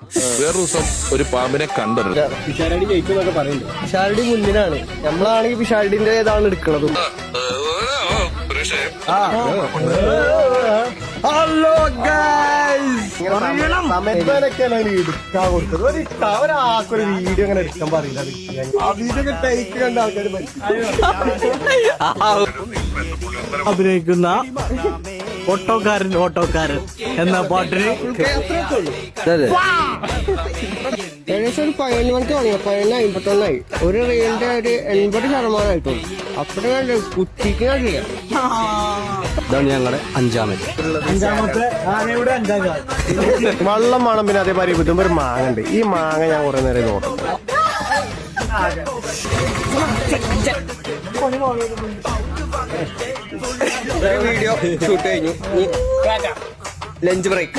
വേറൊരു ദിവസം ഒരു പാമ്പിനെ കണ്ടത് പിഷാരടി മുന്നിലാണ്. നമ്മളാണെങ്കിൽ പിഷാരടിന്റെ ഏതാണ് എടുക്കണത്. ഹലോ ഒരാൾക്കൊരു വീഡിയോ അങ്ങനെ എടുക്കാൻ പറയില്ല. ടൈക്ക് കണ്ട ആൾക്കാർ അഭിനയിക്കുന്ന ഓട്ടോക്കാരൻ എന്ന പാട്ടിന് ഏകദേശം ഒരു 11 മണിക്ക് തുടങ്ങി. 11:51 ഒരു റീലിന്റെ ഒരു 80% അപ്പഴേ കുത്തിക്ക് കണ്ടില്ല. ഇതാണ് ഞങ്ങളുടെ അഞ്ചാമത്തെ ആനയുടെ വെള്ളം വേണം. പിന്നെ അതേമാതിരി ഇതുമ്പോ ഒരു മാങ്ങ ഉണ്ട്. ഈ മാങ്ങ ഞാൻ കുറെ നേരം നോക്കും. വീഡിയോ ഷൂട്ട് കഴിഞ്ഞു. Lunch break